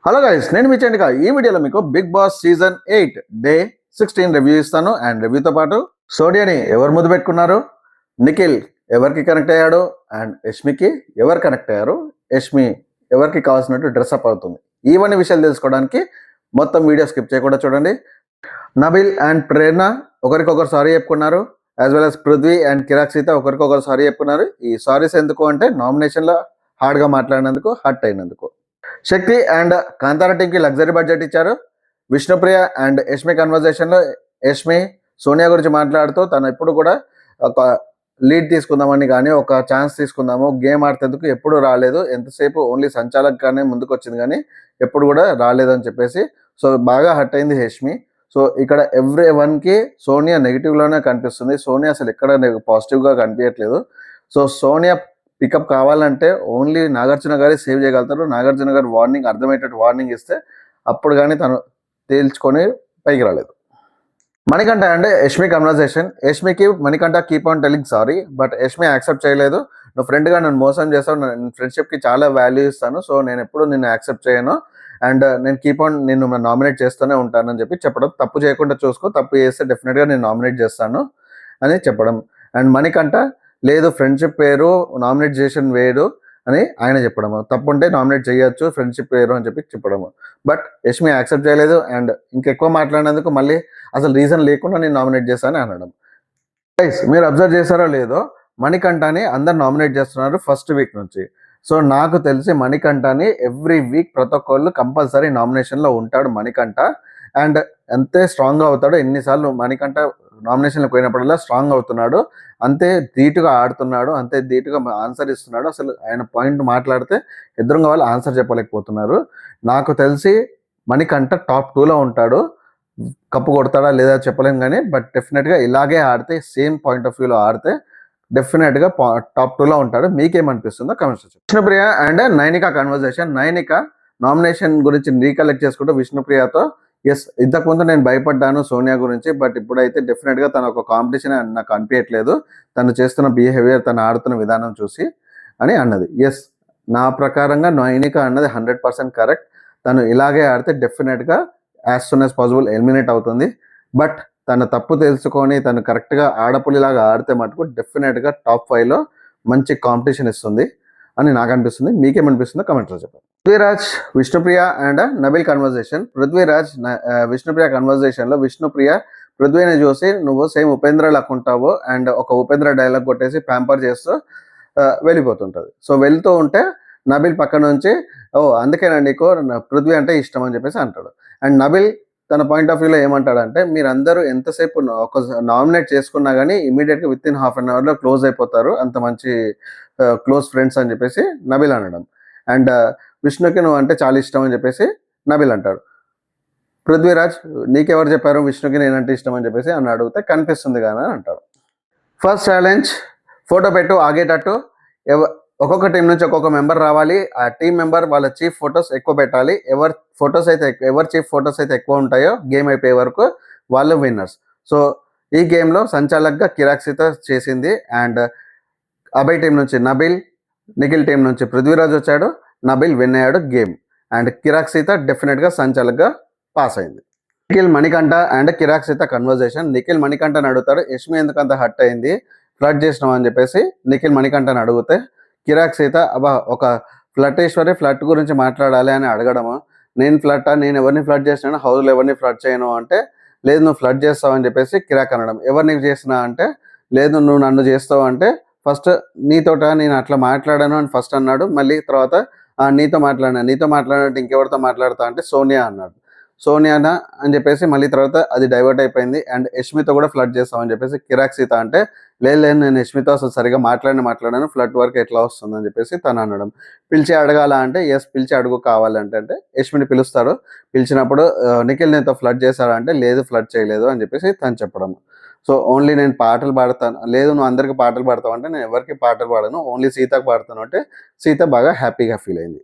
Hello guys, నేను మీ చండిగా. ఈ వీడియోలో మీకు Bigg Boss season 8 day 16 review ఇస్తాను. అండ్ రివ్యూతో పాటు సోనియాని ఎవరు ముద్దు పెట్టుకున్నారు, నిఖిల్ ఎవరికి కనెక్ట్ అయ్యాడు, అండ్ యష్మికి ఎవరు కనెక్ట్ అయ్యారు, యష్మి ఎవరికి కావాల్సినట్టు డ్రెస్అప్ అవుతుంది, ఇవన్నీ విషయాలు తెలుసుకోవడానికి మొత్తం వీడియో స్కిప్ చేయకుండా చూడండి. నబిల్ అండ్ ప్రేరణ ఒకరికొకరు సారీ చెప్పుకున్నారు. As well as Prithvi and Kirrak Seetha ఒకరికొకరు సారీ చెప్పుకున్నారు. ఈ సారీస్ ఎందుకు అంటే నామినేషన్లో హార్డ్గా మాట్లాడినందుకు, హర్ట్ అయినందుకు. శక్తి అండ్ కాంతారా టీంకి లగ్జరీ బడ్జెట్ ఇచ్చారు. విష్ణుప్రియ అండ్ యష్మి కన్వర్జేషన్లో యష్మి సోనియా గురించి మాట్లాడుతూ తను ఎప్పుడు కూడా ఒక లీడ్ తీసుకుందామని కానీ, ఒక ఛాన్స్ తీసుకుందాము, గేమ్ ఆడితేందుకు ఎప్పుడు రాలేదు, ఎంతసేపు ఓన్లీ సంచాలకగానే ముందుకు వచ్చింది కానీ ఎప్పుడు కూడా రాలేదు అని చెప్పేసి. సో బాగా హర్ట్ అయింది యష్మి. సో ఇక్కడ ఎవ్రీ వన్కి సోనియా నెగిటివ్లోనే కనిపిస్తుంది. సోనియా అసలు ఎక్కడ పాజిటివ్గా కనిపించట్లేదు. సో సోనియా పికప్ కావాలంటే ఓన్లీ నాగార్జున గారి సేవ్ చేయగలుగుతారు. నాగార్జున గారు వార్నింగ్, అర్థమయ్యేటట్టు వార్నింగ్ ఇస్తే అప్పుడు కానీ తను తేల్చుకొని పైకి రాలేదు. మణికంఠ అంటే యష్మి కన్వర్జేషన్. యష్మికి Manikanta keep on telling sorry, but Yashmi accept చేయలేదు. నువ్వు ఫ్రెండ్గా నన్ను మోసం చేస్తావు, నేను ఫ్రెండ్షిప్కి చాలా వాల్యూ ఇస్తాను, సో నేను ఎప్పుడు నిన్ను యాక్సెప్ట్ చేయను, అండ్ నేను కీప్ ఆన్ నిన్ను నామినేట్ చేస్తూనే ఉంటానని చెప్పి చెప్పడం. తప్పు చేయకుండా చూసుకో, తప్పు చేస్తే డెఫినెట్గా నేను నామినేట్ చేస్తాను అని చెప్పడం. అండ్ మణికంఠ లేదు, ఫ్రెండ్షిప్ పేరు నామినేట్ చేసిన వేరు అని ఆయన చెప్పడము. తప్పు ఉంటే నామినేట్ చేయొచ్చు, ఫ్రెండ్షిప్ పేరు అని చెప్పి చెప్పడము. బట్ యష్మి యాక్సెప్ట్ చేయలేదు. అండ్ ఇంకెక్కువ మాట్లాడినందుకు మళ్ళీ అసలు రీజన్ లేకుండా నేను నామినేట్ చేస్తానని అనడం. గైస్, మీరు అబ్జర్వ్ చేశారో లేదో, మణికంఠని అందరు నామినేట్ చేస్తున్నారు ఫస్ట్ వీక్ నుంచి. సో నాకు తెలిసి మణికంఠని ఎవ్రీ వీక్ ప్రతి ఒక్కళ్ళు కంపల్సరీ నామినేషన్లో ఉంటాడు మణికంఠ. అండ్ అంతే స్ట్రాంగ్గా అవుతాడు. ఎన్నిసార్లు మణికంఠ నామినేషన్లో పోయినప్పుడల్లా స్ట్రాంగ్ అవుతున్నాడు, అంతే ధీటుగా ఆడుతున్నాడు, అంతే ధీటుగా ఆన్సర్ ఇస్తున్నాడు. అసలు ఆయన పాయింట్ మాట్లాడితే ఎదురుగా వాళ్ళు ఆన్సర్ చెప్పలేకపోతున్నారు. నాకు తెలిసి మణికంఠ టాప్ 2లో ఉంటాడు. కప్పు కొడతాడా లేదా చెప్పలేం కానీ, బట్ డెఫినెట్గా ఇలాగే ఆడితే, సేమ్ పాయింట్ ఆఫ్ వ్యూలో ఆడితే డెఫినెట్గా టాప్ 2లో ఉంటాడు. మీకేమనిపిస్తుందో కమెంట్స్ వచ్చి. Vishnupriya and Nainika conversation. Nainika nomination గురించి రీకలెక్ట్ చేసుకుంటూ విష్ణుప్రియతో, ఎస్ ఇంతకుముందు నేను భయపడ్డాను సోనియా గురించి, బట్ ఇప్పుడైతే డెఫినెట్గా తను ఒక కాంపిటీషన్ నాకు అనిపించట్లేదు, తను చేస్తున్న బిహేవియర్, తను ఆడుతున్న విధానం చూసి అని అన్నది. ఎస్, నా ప్రకారంగా నైనిక అన్నది 100% కరెక్ట్. తను ఇలాగే ఆడితే డెఫినెట్గా as soon as possible eliminate అవుతుంది. బట్ తన తప్పు తెలుసుకొని తను కరెక్ట్గా ఆడపులిలాగా ఆడితే మటుకు డెఫినెట్గా టాప్ 5లో మంచి కాంపిటీషన్ ఇస్తుంది అని నాకు అనిపిస్తుంది. మీకేమనిపిస్తుందో కమెంట్లో చెప్పండి. Prithviraj, Vishnupriya and Nabeel conversation. పృథ్వీరాజ్ విష్ణుప్రియ కన్వర్జేషన్లో విష్ణుప్రియ పృథ్వీని చూసి నువ్వు సేమ్ ఉపేంద్ర లాగా ఉంటావు, అండ్ ఒక ఉపేంద్ర డైలాగ్ కొట్టేసి ప్యాంపర్ చేస్తూ వెళ్ళిపోతుంటుంది. సో వెళ్తూ ఉంటే నబిల్ పక్క నుంచి, ఓ అందుకేనా నీకు పృథ్వీ అంటే ఇష్టం అని చెప్పేసి అంటాడు. అండ్ నబిల్ తన పాయింట్ ఆఫ్ వ్యూలో ఏమంటాడంటే, మీరందరూ ఎంతసేపు ఒక నామినేట్ చేసుకున్నా కానీ ఇమీడియట్గా విత్ ఇన్ హాఫ్ అన్ అవర్లో క్లోజ్ అయిపోతారు, అంత మంచి క్లోజ్ ఫ్రెండ్స్ అని చెప్పేసి నబిల్ అనడం. అండ్ విష్ణుకి నువ్వు అంటే చాలా ఇష్టం అని చెప్పేసి నబిల్ అంటాడు. పృథ్వీరాజ్, నీకెవరు చెప్పారు విష్ణుకి నేనంటే ఇష్టం అని చెప్పేసి అని అడిగితే, కనిపిస్తుంది కానీ అని అంటాడు. ఫస్ట్ ఛాలెంజ్, ఫోటో పెట్టు ఆగేటట్టు. ఒక్కొక్క టీం నుంచి ఒక్కొక్క మెంబర్ రావాలి. ఆ టీం మెంబర్ వాళ్ళ చీఫ్ ఫొటోస్ ఎక్కువ పెట్టాలి. ఎవరి చీఫ్ ఫొటోస్ అయితే ఎక్కువ ఉంటాయో గేమ్ అయిపోయే వరకు వాళ్ళు విన్నర్స్. సో ఈ గేమ్లో సంచాలక్గా కిరాక్ సీత చేసింది. అండ్ అభయ్ టీం నుంచి నబిల్, నిఖిల్ టీం నుంచి పృథ్వీరాజ్ వచ్చాడు. నబిల్ విన్ అయ్యాడు గేమ్. అండ్ కిరాక్ సీత డెఫినెట్గా సంచాలక్గా పాస్ అయింది. Nikhil Manikanta and Kirrak Sita conversation. నిఖిల్ మణికంఠని అడుగుతాడు, యష్మి ఎందుకు అంత హర్ట్ అయింది, ఫ్లడ్ చేసినాం అని చెప్పేసి నిఖిల్ మణికంఠని అడిగితే, కిరాక్ సీత అబ్బా ఒక ఫ్లటేశ్వరి ఫ్లట్ గురించి మాట్లాడాలి అని అడగడము. నేను ఎవరిని ఫ్లడ్ చేసినాను, హౌస్లో ఎవరిని ఫ్లడ్ చేయను అంటే, లేదు నువ్వు ఫ్లడ్ చేస్తావు అని చెప్పేసి కిరాక్ అనడం. ఎవరిని చేసినా అంటే, లేదు నువ్వు నన్ను చేస్తావు అంటే, ఫస్ట్ నీతోట నేను అట్లా మాట్లాడాను అని ఫస్ట్ అన్నాడు. మళ్ళీ తర్వాత నీతో మాట్లాడినట్టు ఇంకెవరితో మాట్లాడతా అంటే సోనియా అన్నాడు. సోనియానా అని చెప్పేసి మళ్ళీ తర్వాత అది డైవర్ట్ అయిపోయింది. అండ్ యష్మితో కూడా ఫ్లడ్ చేస్తామని చెప్పేసి కిరాక్ సీత అంటే, లేదు నేను యష్మితో అసలు సరిగా మాట్లాడాను, ఫ్లడ్ వరకు ఎట్లా వస్తుందని చెప్పేసి తను అనడం. పిలిచి అడగాల అంటే, ఎస్ పిలిచి అడుగు కావాలంటే అంటే యష్మిని పిలుస్తాడు. పిలిచినప్పుడు నిఖిల్ నీతో ఫ్లడ్ చేశాడంటే, లేదు ఫ్లడ్ చేయలేదు అని చెప్పేసి తను చెప్పడం. సో ఓన్లీ నేను పాటలు పాడతాను, లేదు నువ్వు అందరికి పాటలు పాడతావు అంటే, నేను ఎవరికి పాటలు పాడను, ఓన్లీ సీతకు పాడతాను అంటే సీత బాగా హ్యాపీగా ఫీల్ అయింది.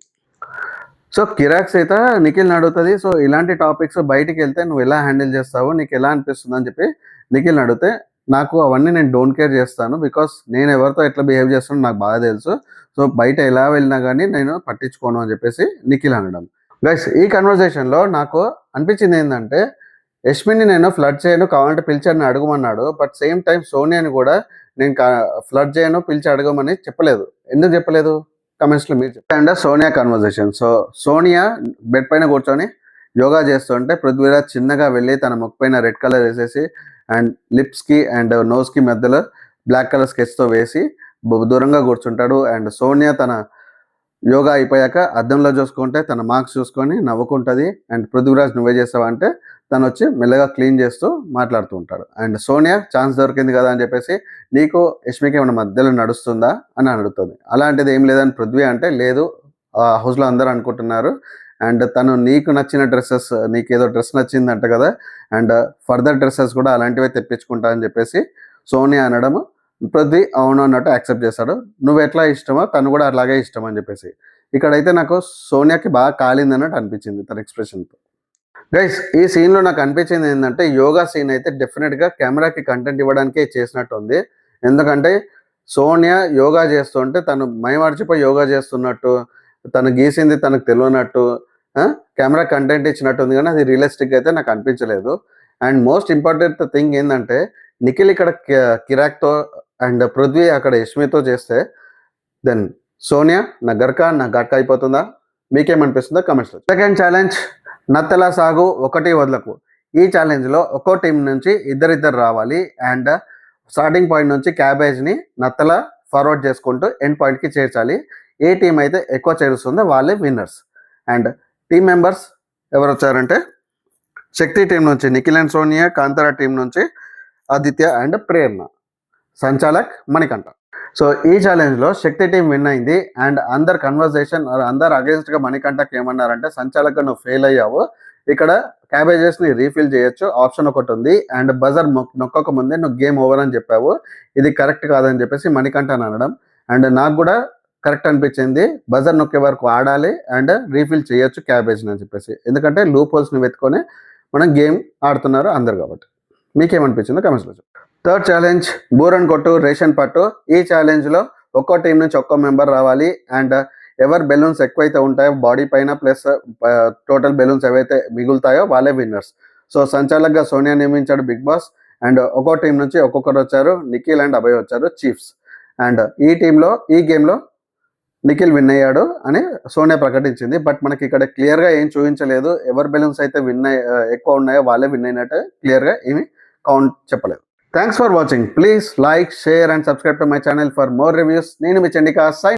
సో కిరాక్ సీత నిఖిల్ని అడుగుతుంది, సో ఇలాంటి టాపిక్స్ బయటికి వెళ్తే నువ్వు ఎలా హ్యాండిల్ చేస్తావు, నీకు ఎలా అనిపిస్తుంది అని చెప్పి నిఖిల్ని అడిగితే, నాకు అవన్నీ నేను డోంట్ కేర్ చేస్తాను, బికాస్ నేను ఎవరితో ఎట్లా బిహేవ్ చేస్తానో నాకు బాగా తెలుసు, సో బయట ఎలా వెళ్ళినా కానీ నేను పట్టించుకోను అని చెప్పేసి నిఖిల్ అనడం. గైస్ ఈ కన్వర్జేషన్లో నాకు అనిపించింది ఏంటంటే యష్మిని నేను ఫ్లడ్ చేయను, కావాలంటే పిలిచాను అడగమన్నాడు. బట్ సేమ్ టైం సోనియాని కూడా నేను ఫ్లడ్ చేయను పిలిచి అడగమని చెప్పలేదు. ఎందుకు చెప్పలేదు కమెంట్స్లో మీరు చెప్పండి. And Sonia conversation. So Sonia bed పైన కూర్చొని యోగా చేస్తుంటే పృథ్వీరాజ్ చిన్నగా వెళ్ళి తన ముక్కు పైన రెడ్ కలర్ వేసేసి అండ్ లిప్స్కి అండ్ నోస్కి మధ్యలో బ్లాక్ కలర్ స్కెచ్తో వేసి దూరంగా కూర్చుంటాడు. అండ్ సోనియా తన యోగా అయిపోయాక అద్దంలో చూసుకుంటే తన మార్క్స్ చూసుకొని నవ్వుకుంటుంది. అండ్ పృథ్వీరాజ్ నువ్వే చేస్తావా అంటే తను వచ్చి మెల్లగా క్లీన్ చేస్తూ మాట్లాడుతూ ఉంటాడు. అండ్ సోనియా ఛాన్స్ దొరికింది కదా అని చెప్పేసి నీకు యష్మికి ఏమైనా మధ్యలో నడుస్తుందా అని అడుగుతుంది. అలాంటిది ఏం లేదని పృథ్వీ అంటే లేదు హౌస్లో అందరూ అనుకుంటున్నారు. అండ్ తను నీకు నచ్చిన డ్రెస్సెస్, నీకు ఏదో డ్రెస్ నచ్చిందంట కదా, అండ్ ఫర్దర్ డ్రెస్సెస్ కూడా అలాంటివే తెప్పించుకుంటా అని చెప్పేసి సోనియా అనడము పృథ్వీ అవును అన్నట్టు యాక్సెప్ట్ చేస్తాడు. నువ్వు ఎట్లా ఇష్టమో తను కూడా అలాగే ఇష్టం అని చెప్పేసి. ఇక్కడైతే నాకు సోనియాకి బాగా కాలింది అన్నట్టు అనిపించింది తన ఎక్స్ప్రెషన్తో. గైస్ ఈ సీన్లో నాకు అనిపించింది ఏంటంటే యోగా సీన్ అయితే డెఫినెట్గా కెమెరాకి కంటెంట్ ఇవ్వడానికే చేసినట్టు ఉంది. ఎందుకంటే సోనియా యోగా చేస్తుంటే తను మైమర్చిపోయి యోగా చేస్తున్నట్టు, తను గీసింది తనకు తెలియనట్టు కెమెరా కంటెంట్ ఇచ్చినట్టు ఉంది, కానీ అది రియలిస్టిక్ అయితే నాకు అనిపించలేదు. అండ్ మోస్ట్ ఇంపార్టెంట్ థింగ్ ఏంటంటే నిఖిల్ ఇక్కడ కిరాక్తో అండ్ పృథ్వీ అక్కడ యష్మితో చేస్తే దెన్ సోనియా నా గర్క అయిపోతుందా? మీకేమనిపిస్తుందో కమెంట్స్లో. సెకండ్ ఛాలెంజ్ నత్తలా సాగు ఒకటి వదలకు. ఈ ఛాలెంజ్లో ఒక్కో టీం నుంచి ఇద్దరిద్దరు రావాలి అండ్ స్టార్టింగ్ పాయింట్ నుంచి క్యాబేజ్ని నత్తలా ఫార్వర్డ్ చేసుకుంటూ ఎండ్ పాయింట్కి చేర్చాలి. ఏ టీం అయితే ఎక్కువ చేరుస్తుందో వాళ్ళే విన్నర్స్. అండ్ టీం మెంబర్స్ ఎవరు వచ్చారంటే శక్తి టీం నుంచి నిఖిల్ అండ్ సోనియా, కాంతారా టీం నుంచి ఆదిత్య అండ్ ప్రేరణ, సంచాలక్ మణికంఠ. సో ఈ ఛాలెంజ్లో శక్తి టీం విన్ అయింది. అండ్ అందరు కన్వర్జేషన్ అందరు అగేన్స్ట్గా మణికంఠకి ఏమన్నారంటే సంచాలక్గా నువ్వు ఫెయిల్ అయ్యావు, ఇక్కడ క్యాబేజెస్ని రీఫిల్ చేయొచ్చు ఆప్షన్ ఒకటి ఉంది, అండ్ బజర్ నొక్కక ముందే నువ్వు గేమ్ ఓవర్ అని చెప్పావు, ఇది కరెక్ట్ కాదని చెప్పేసి మణికంఠ అనడం. అండ్ నాకు కూడా కరెక్ట్ అనిపించింది, బజర్ నొక్కే వరకు ఆడాలి అండ్ రీఫిల్ చేయొచ్చు క్యాబేజ్ని అని చెప్పేసి. ఎందుకంటే లూప్ హోల్స్ని వెతుకొని మనం గేమ్ ఆడుతున్నారు అందరు కాబట్టి. మీకేమనిపించిందో కమెంట్స్లో. థర్డ్ ఛాలెంజ్ బూరన్ కొట్టు రేషన్ పట్టు. ఈ ఛాలెంజ్లో ఒక్కో టీం నుంచి ఒక్కో మెంబర్ రావాలి అండ్ ఎవరు బెలూన్స్ ఎక్కువైతే ఉంటాయో బాడీ పైన ప్లస్ టోటల్ బెలూన్స్ ఏవైతే మిగులుతాయో వాళ్ళే విన్నర్స్. సో సంచాలక్గా సోనియా నియమించాడు బిగ్ బాస్. అండ్ ఒక్కో టీం నుంచి ఒక్కొక్కరు వచ్చారు, నిఖిల్ అండ్ అభయ్ వచ్చారు చీఫ్స్. అండ్ ఈ గేమ్లో నిఖిల్ విన్ అయ్యాడు అని సోనియా ప్రకటించింది. బట్ మనకి ఇక్కడ క్లియర్గా ఏం చూపించలేదు, ఎవరు బెలూన్స్ అయితే ఎక్కువ ఉన్నాయో వాళ్ళే విన్ అయినట్టు క్లియర్గా ఏమి కౌంట్ చెప్పలేదు. Thanks for watching. Please like, share and subscribe to my channel for more reviews. నేను మీ చండికా సైన్.